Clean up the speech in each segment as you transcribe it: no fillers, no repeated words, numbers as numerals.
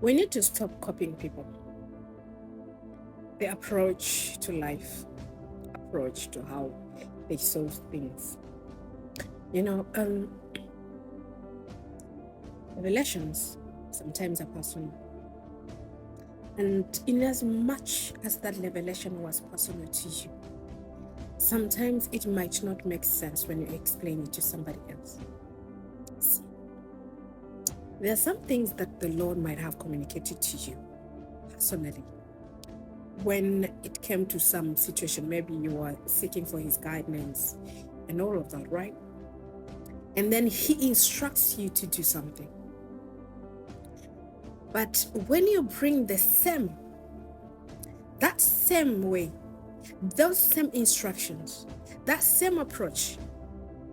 We need to stop copying people. The approach to life, approach to how they solve things. Revelations sometimes are personal. And in as much as that revelation was personal to you, sometimes it might not make sense when you explain it to somebody else. See, there are some things that the Lord might have communicated to you personally when it came to some situation. Maybe you were seeking for his guidance and all of that, right? And then he instructs you to do something. But when you bring that same way, those same instructions, that same approach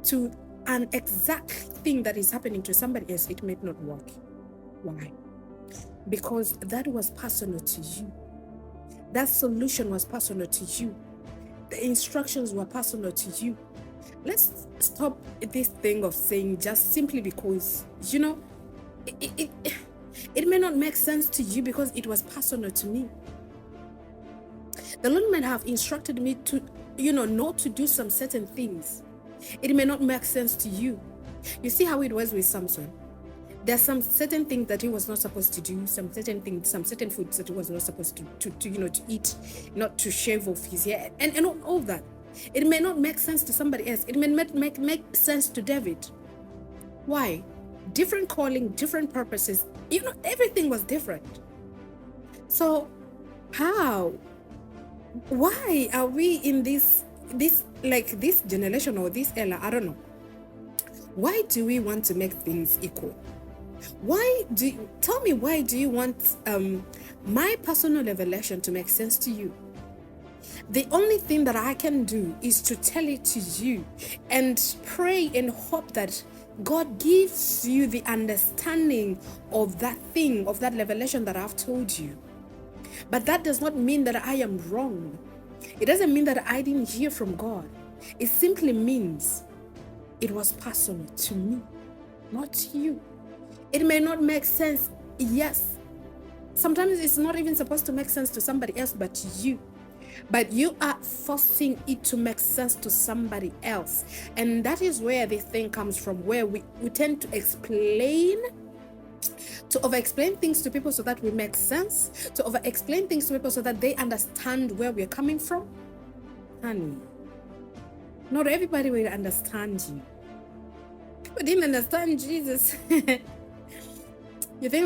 to an exact thing that is happening to somebody else, it may not work. Why? Because that was personal to you. That solution was personal to you. The instructions were personal to you. Let's stop this thing of saying just simply because, it may not make sense to you because it was personal to me. The Lord might have instructed me to, not to do some certain things. It may not make sense to you. You see how it was with Samson. There's some certain things that he was not supposed to do, some certain foods that he was not supposed to eat, not to shave off his hair, and all that. It may not make sense to somebody else. It may not make sense to David. Why? Different calling, different purposes. Everything was different. So how? Why are we in this generation or this era? I don't know. Why do we want to make things equal? Tell me, why do you want my personal revelation to make sense to you? The only thing that I can do is to tell it to you and pray and hope that God gives you the understanding of that thing, of that revelation that I've told you. But that does not mean that I am wrong. It doesn't mean that I didn't hear from God. It simply means it was personal to me, not to you. It may not make sense, yes. Sometimes it's not even supposed to make sense to somebody else but you. But you are forcing it to make sense to somebody else. And that is where this thing comes from, where we tend to over-explain things to people so that we make sense, to over-explain things to people so that they understand where we're coming from. Honey, not everybody will understand you. People didn't understand Jesus. You think